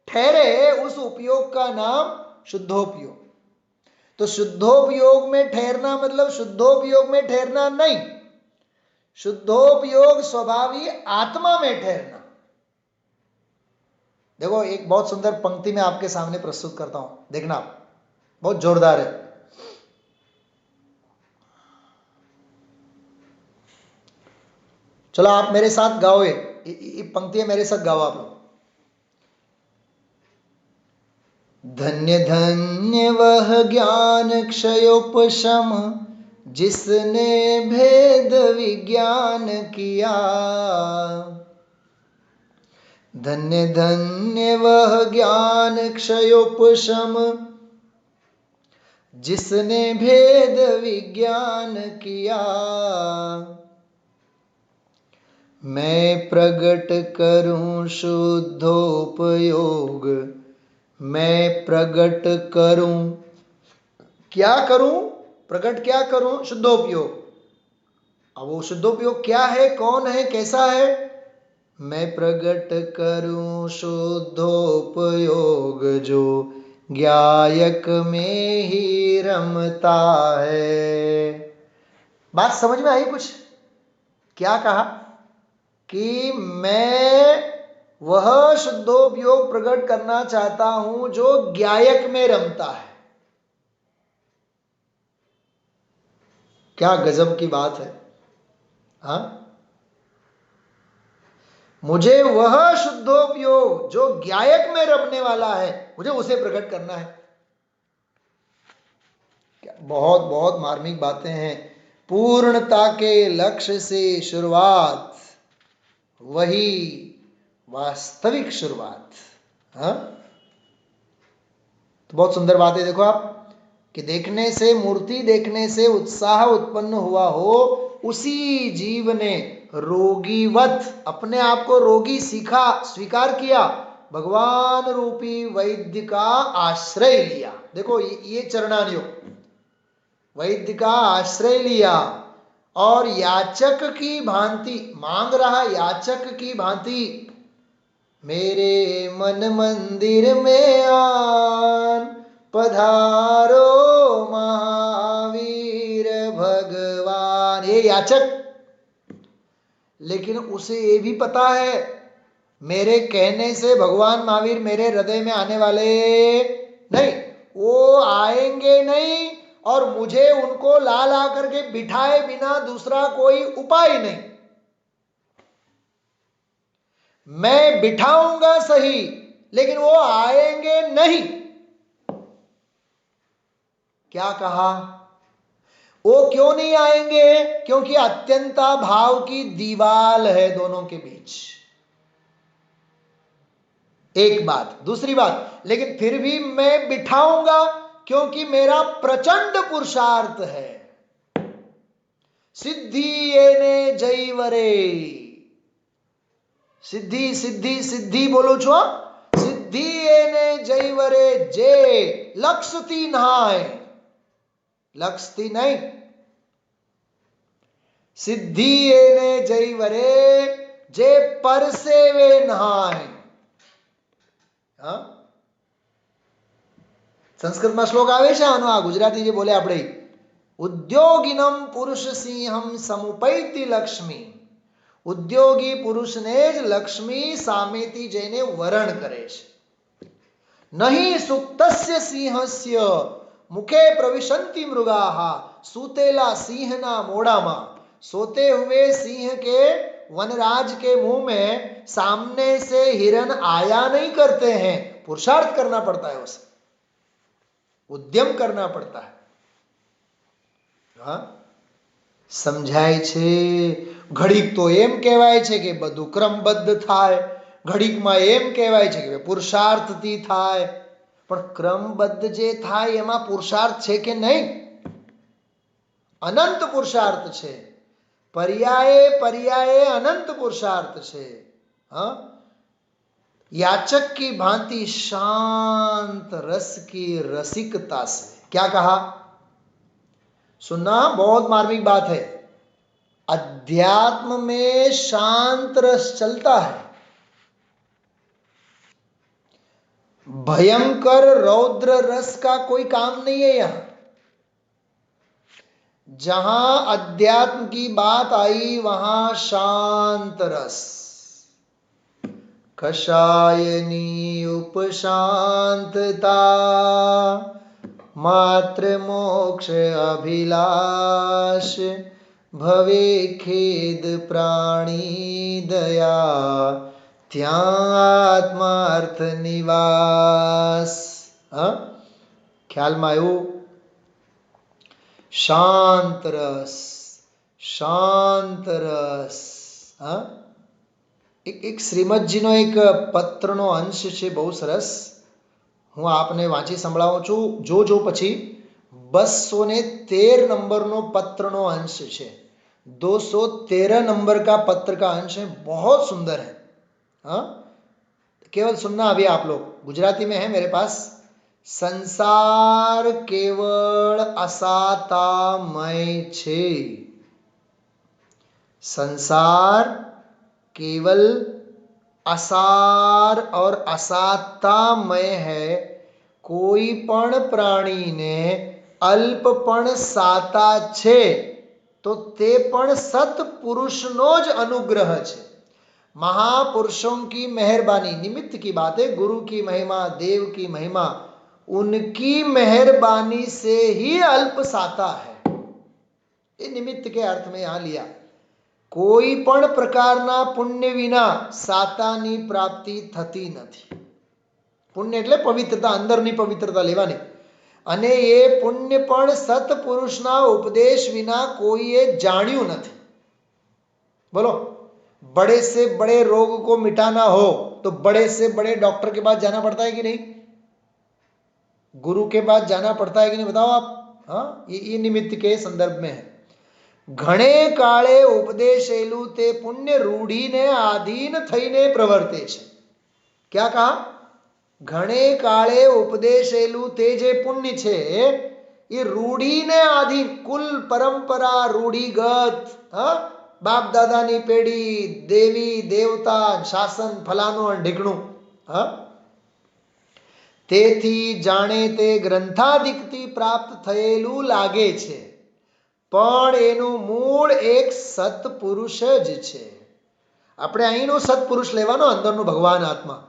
ठहरे उस उपयोग का नाम शुद्धोपयोग. तो शुद्धोपयोग में ठहरना मतलब शुद्धोपयोग में ठहरना नहीं, शुद्धोपयोग स्वभावी आत्मा में ठहरना. देखो, एक बहुत सुंदर पंक्ति में आपके सामने प्रस्तुत करता हूं, देखना, बहुत जोरदार है. चलो आप मेरे साथ गाओ, ये पंक्तियां मेरे साथ गाओ आप लोग. धन्य धन्य वह ज्ञान क्षयोपशम जिसने भेद विज्ञान किया. धन्य धन्य वह ज्ञान क्षयोपशम जिसने भेद विज्ञान किया. मैं प्रगट करूं शुद्धोपयोग, मैं प्रगट करूं, क्या करूं? प्रकट क्या करूं? शुद्धोपयोग. अब वो शुद्धोपयोग क्या है, कौन है, कैसा है? मैं प्रगट करूं शुद्धोपयोग जो ज्ञायक में ही रमता है. बात समझ में आई कुछ? क्या कहा कि मैं वह शुद्धोपयोग प्रकट करना चाहता हूं जो ज्ञायक में रमता है. क्या गजब की बात है. हाँ, मुझे वह शुद्धोपयोग जो ज्ञायक में रमने वाला है, मुझे उसे प्रकट करना है. क्या बहुत बहुत मार्मिक बातें हैं. पूर्णता के लक्ष्य से शुरुआत, वही वास्तविक शुरुआत. हाँ, तो बहुत सुंदर बात है. देखो आप, कि देखने से, मूर्ति देखने से उत्साह उत्पन्न हुआ हो, उसी जीव ने रोगीवत अपने आप को रोगी सीखा, स्वीकार किया, भगवान रूपी वैद्य का आश्रय लिया. देखो ये चरणान्योग, वैद्य का आश्रय लिया और याचक की भांति मांग रहा, याचक की भांति, मेरे मन मंदिर में आन पधारो महावीर भगवान. ये याचक, लेकिन उसे ये भी पता है मेरे कहने से भगवान महावीर मेरे हृदय में आने वाले नहीं, वो आएंगे नहीं और मुझे उनको ला ला करके बिठाए बिना दूसरा कोई उपाय नहीं. मैं बिठाऊंगा सही, लेकिन वो आएंगे नहीं. क्या कहा? वो क्यों नहीं आएंगे? क्योंकि अत्यंता भाव की दीवाल है दोनों के बीच. एक बात. दूसरी बात, लेकिन फिर भी मैं बिठाऊंगा क्योंकि मेरा प्रचंड पुरुषार्थ है. सिद्धि येने जयवरे. सिद्धि सिद्धि सिद्धि बोलो छो. सिद्धि येने जयवरे जे लक्षती नहाय. लक्षती नहीं, सिद्धि येने जयवरे जे परसेवे नहाय. સંસ્કૃતમાં શ્લોક આવે છે આનો, આ ગુજરાતી જે બોલે આપણે, ઉદ્યોગિનમ પુરુષ સિંહમ સમુપૈતિ લક્ષ્મી. ઉદ્યોગી પુરુષને જ લક્ષ્મી સામેથી જઈને વરણ કરે છે. નહીં સુક્તસ્ય સિંહસ્ય મુખે પ્રવિશંતિ મૃગાહ. सूतेला सिंहना मोड़ामा, सोते हुए सिंह के वनराज के मुंह में सामने से हिरण आया नहीं करते हैं. पुरुषार्थ करना पड़ता है, उसे उद्यम करना पड़ता है. हाँ, समझाय छे. घड़ीक तो एम कहेवाय छे કે બધું ક્રમબદ્ધ થાય, ઘડીકમાં એમ કહેવાય છે કે પુરુષાર્થથી થાય, પણ ક્રમબદ્ધ જે થાય એમાં પુરુષાર્થ છે કે નહીં? अनंत पुरुषार्थ छे. पर्याये पर्याये अनंत पुरुषार्थ छे. हाँ, याचक की भांति शांत रस की रसिकता से। क्या कहा? सुनना, बहुत मार्मिक बात है। अध्यात्म में शांत रस चलता है, भयंकर रौद्र रस का कोई काम नहीं है। यहां जहां अध्यात्म की बात आई वहां शांत रस। कषायनी उपशांतता मात्र मोक्ष अभिलाष भवे खेद प्राणी दया ત્યાં આત્માર્થ નિવાસ। ખ્યાલમાં આવ્યું? શાંત રસ, શાંત રસ। એક શ્રીમદજીનો એક પત્રનો અંશ છે, બહુ સરસ, હું આપને વાંચી સંભળાવું છું। જો પછી 213 નંબરનો પત્રનો अंश છે, 213 नंबर का पत्र का अंश है, बहुत सुंदर है। हाँ, केवल सुनना अभी आप लोग, गुजराती में है मेरे पास। संसार केवल असातामय छे। संसार केवल असार और असातामय है। कोई पण प्राणी ने अल्पपण साता छे तो ते पण सत्पुरुषनो ज अनुग्रह छे। महापुरुषों की मेहरबानी, निमित्त की बात है, गुरु की महिमा, देव की महिमा, उनकी मेहरबानी से ही अल्प साता है। ये निमित्त के अर्थ में यहां लिया। कोई पण प्रकारना पुण्य विना सातानी प्राप्ति थती नथी। पुण्य એટલે પવિત્રતા, અંદરની પવિત્રતા લેવાની। અને એ પુણ્ય પણ સત્પુરુષના ઉપદેશ વિના કોઈએ જાણ્યું નથી। બોલો, बड़े से बड़े रोग को मिटाना हो तो बड़े से बड़े डॉक्टर के पास जाना पड़ता है कि नहीं? गुरु के पास जाना पड़ता है कि नहीं, बताओ आप? हाँ, ये निमित्त के संदर्भ में है। घणे काळे उपदेशेलू ते पुण्य रूढ़ीने आधीन थईने प्रवर्ते छे। क्या कहा? घणे काळे उपदेशेलू ते जे पुण्य छे ये रूढ़ीने आधीन, कुल परंपरा रूढ़ीगत, हाँ, बाप दादानी पेढ़ी, देवी देवता शासन फलाणुं અને ઢીકણું, हाँ, તેથી જાણે તે ગ્રંથાદિકથી પ્રાપ્ત થયેલું લાગે છે, પણ એનું મૂળ એક સત્પુરુષ જ છે। આપણે અહીંનો સત્પુરુષ લેવાનો, અંદરનો ભગવાન આત્મા।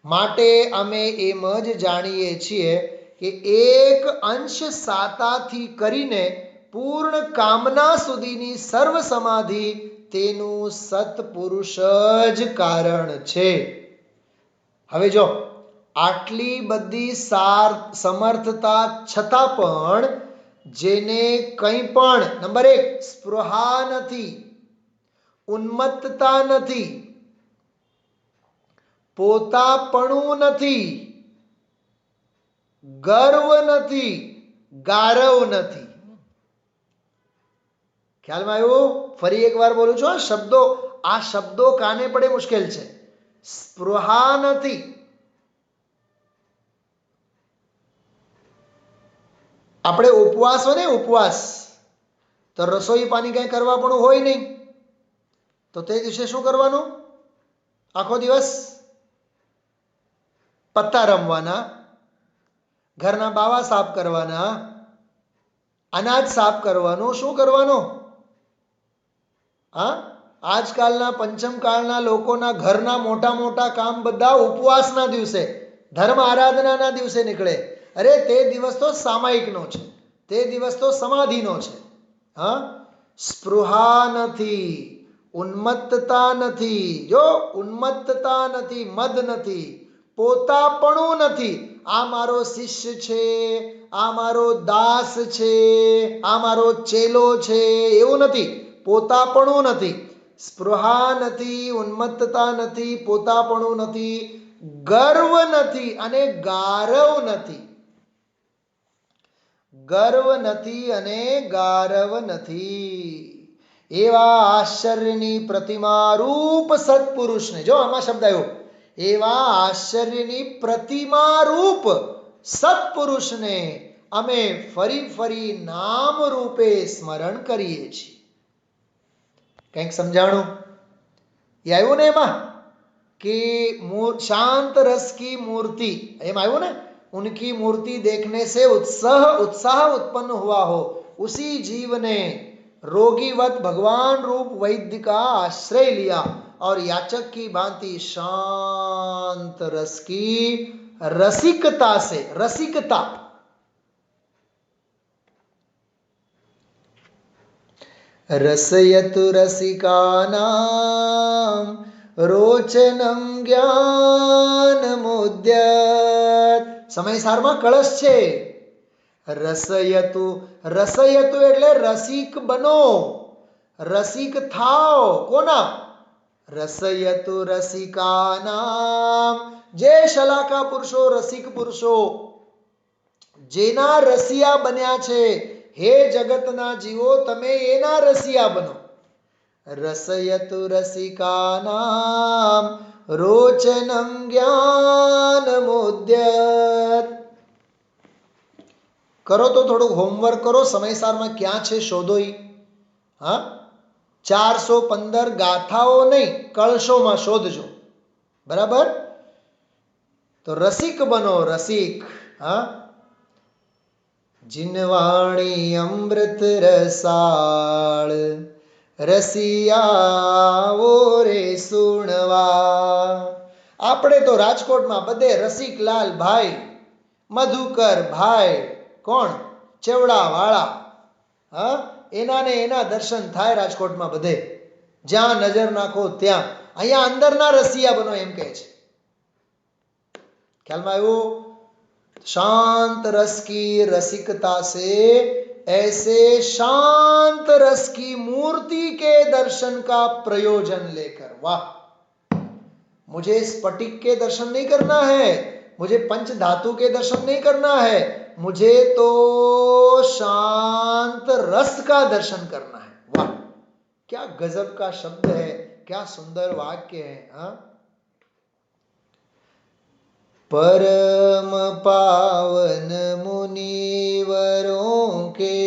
માટે અમે એમ જ જાણીએ છીએ કે એક અંશ સાતાથી કરીને પૂર્ણ કામના સુધીની સર્વ સમાધિ તેનું સત્પુરુષ જ કારણ છે। હવે જો આટલી બધી સમર્થતા છતાં પણ જેને કંઈ પણ, નંબર 1, સ્પૃહા નથી, ઉન્મત્તતા નથી, પોતાપણું નથી, ગર્વ નથી, ગારવ નથી। ખ્યાલમાં આવ્યું? ફરી એકવાર બોલું છું, આ શબ્દો કાને પડે મુશ્કેલ છે। સ્પૃહા નથી, આપણે ઉપવાસ હોય ને, ઉપવાસ, તો રસોઈ પાણી કંઈ કરવા પણ હોય નહીં, તો તે દિવસે શું કરવાનું? આખો દિવસ પત્તા રમવાના, ઘરના બાવા સાફ કરવાના, અનાજ સાફ કરવાનું, શું કરવાનું? હા, આજકાલના પંચમકાળના લોકોના ઘરના મોટા મોટા કામ બધા ઉપવાસના દિવસે, ધર્મ આરાધનાના દિવસે નીકળે। અરે તે દિવસ તો સામાયિકનો છે, તે દિવસ તો સમાધિનો છે। હા, સ્પૃહા નથી, ઉન્મત્તતા નથી, જો ઉન્મત્તતા નથી, મદ નથી, પોતાપણું નથી, આ મારો શિષ્ય છે, આ મારો દાસ છે, આ મારો ચેલો છે, એવું નથી। પોતાપણું નથી, સ્પૃહા નથી, ઉન્મત્તતા નથી, પોતાપણું નથી, ગર્વ નથી અને ગારવ નથી। ગર્વ નથી અને ગારવ નથી। એવા આશ્ચર્યની પ્રતિમા રૂપ સત્પુરુષને, જો આમાં શબ્દ આવ્યો, એવા આશ્ચર્યની પ્રતિમા રૂપ સત્પુરુષને અમે ફરી ફરી નામ રૂપે સ્મરણ કરીએ છીએ. કંઈક સમજાણું એ આવ્યું ને એમાં कि शांत रस की मूर्ति एम आयो ने उनकी मूर्ति देखने से उत्साह उत्पन्न हुआ हो, उसी जीव ने रोगीवत भगवान रूप वैद्य का आश्रय लिया और याचक की भांति शांत रस की रसिकता से रसयतु रसिकानां रोचनम ज्ञान मुद्यत. સમયસારમાં કળશ છે. રસયતુ એટલે રસિક બનો, રસિક થાઓ. કોના? રસયતુ રસિકાનામ, જે શલાકા પુરુષો, રસિક પુરુષો જેના રસિયા બન્યા છે, હે જગતના જીવો તમે એના રસિયા બનો. રસયતુ રસિકાનામ રોચનમ જ્ઞાન મુદ્યત. કરો તો થોડું હોમવર્ક કરો. સમયસારમાં ક્યાં છે શોધો. હા, 415 ગાથાઓ નહીં, કળશોમાં શોધજો. બરાબર? તો રસિક બનો, રસિક. હા, जिनवाणी अमृत रसाल रसियाओ रे सुणवा. આપણે તો રાજકોટમાં બધે રસિકલાલ ભાઈ, મધુકર ભાઈ, કોણ? ચેવડા વાળા. હા, એના ને એના દર્શન થાય રાજકોટમાં બધે, જ્યાં નજર નાખો ત્યાં. અહીંયા અંદરના રસિયા બનો એમ કહે છે. ખ્યાલમાં આવ્યું? शांत रस की रसिकता से ऐसे शांत रस की मूर्ति के दर्शन का प्रयोजन लेकर. वाह, मुझे स्फटिक के दर्शन नहीं करना है, मुझे पंच धातु के दर्शन नहीं करना है, मुझे तो शांत रस का दर्शन करना है. वाह, क्या गजब का शब्द है, क्या सुंदर वाक्य है. हाँ, परम पावन मुनिवरों के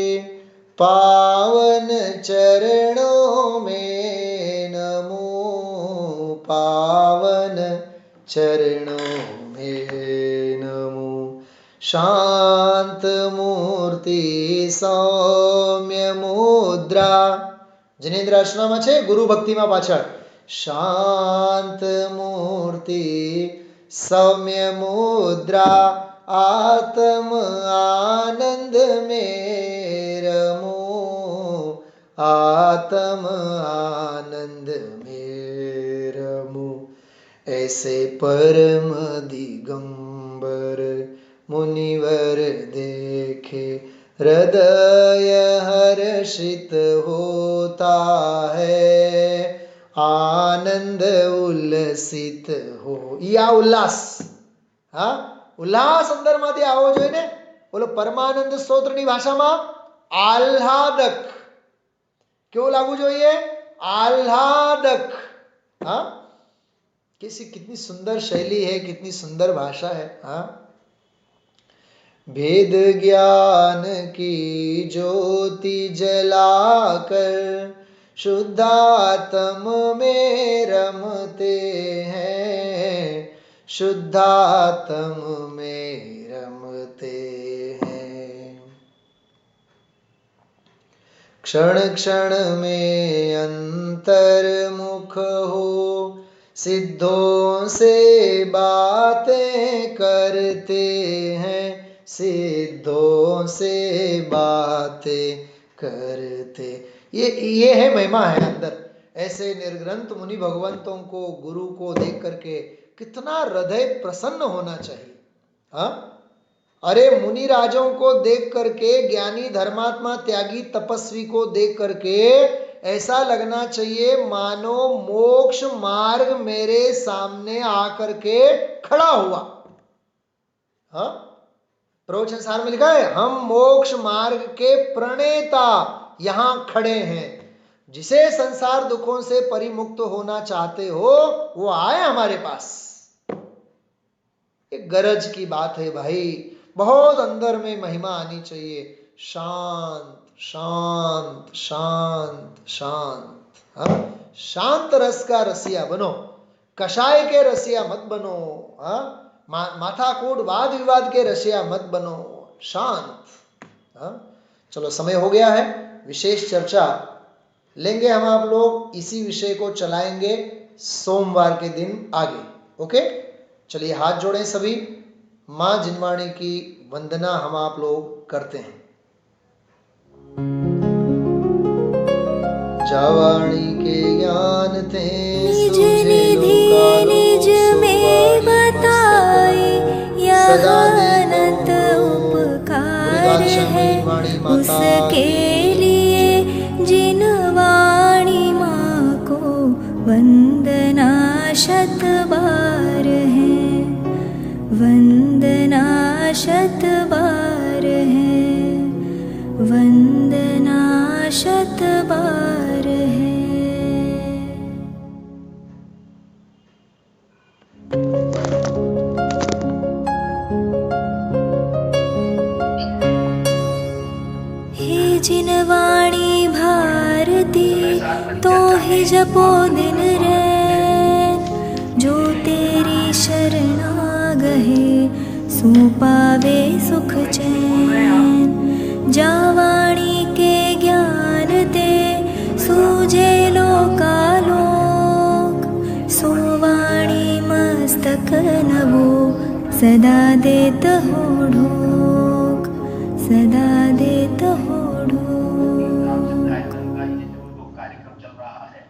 पावन चरणों में नमो, पावन चरणों में नमो. शांत मूर्ति सौम्य मुद्रा. जिनेन्द्र आश्रम છે ગુરુ ભક્તિમાં પાછળ. શાંત મૂર્તિ सौम्य मुद्रा आत्म आनंद में रमो, आत्म आनंद में रमो. ऐसे परम दिगंबर मुनिवर देखे हृदय हर्षित होता है, आनंद उल्लसित हो. યા ઉલ્લાસ. હા, ઉલ્લાસ અંદરમાંથી આવવો જોઈએ ને. બોલો, પરમાનંદ સ્તોત્રની ભાષામાં આહ્લાદક. કેવું લાગવું જોઈએ? आह्लादक. हाँ, कितनी सुंदर शैली है, कितनी सुंदर भाषा है. हाँ, भेद ज्ञान की ज्योति जलाकर शुद्धात्म में रमते हैं, शुद्धात्म में रमते हैं. क्षण क्षण में अंतर्मुख हो सिद्धों से बातें करते हैं, सिद्धों से बातें करते. ये है महिमा है अंदर. ऐसे निर्ग्रंथ मुनि भगवंतों को, गुरु को देख करके कितना हृदय प्रसन्न होना चाहिए. हाँ, अरे मुनि राजों को देख करके, ज्ञानी धर्मात्मा त्यागी तपस्वी को देख करके ऐसा लगना चाहिए मानो मोक्ष मार्ग मेरे सामने आकर के खड़ा हुआ. हाँ, प्रवचन सार में लिखा है, हम मोक्ष मार्ग के प्रणेता यहां खड़े हैं. जिसे संसार दुखों से परिमुक्त होना चाहते हो वो आए हमारे पास. एक गरज की बात है भाई, बहुत अंदर में महिमा आनी चाहिए। शांत शांत शांत शांत। हाँ, शांत रस का रसिया बनो, कषाय के रसिया मत बनो। हाँ, माथाकूट वाद विवाद के रसिया मत बनो, शांत। हाँ, चलो समय हो गया है, विशेष चर्चा लेंगे हम आप लोग, इसी विषय को चलाएंगे सोमवार के दिन आगे। ओके, चलिए हाथ जोड़ें सभी, माँ जिनवाणी की वंदना हम आप लोग करते हैं। जावाणी के ज्ञान थे निज निधि निज में बताए, यह अनंत उपकार है उसके लिए जिन वाणी माँ को वंदना शत बार है, वंदना शत बार है, वंदना शत बार है। हे जिन वाणी भारती तो ही जपो दिन रैन, जो तेरी शरणा गहे सो पावे सुख चैन। जा वाणी के ज्ञान दे सूझे लोकालोक, सो वाणी मस्तक नवो सदा देत हो ढोक, सदा देत हो ढोक। कार्यक्रम चल रहा है।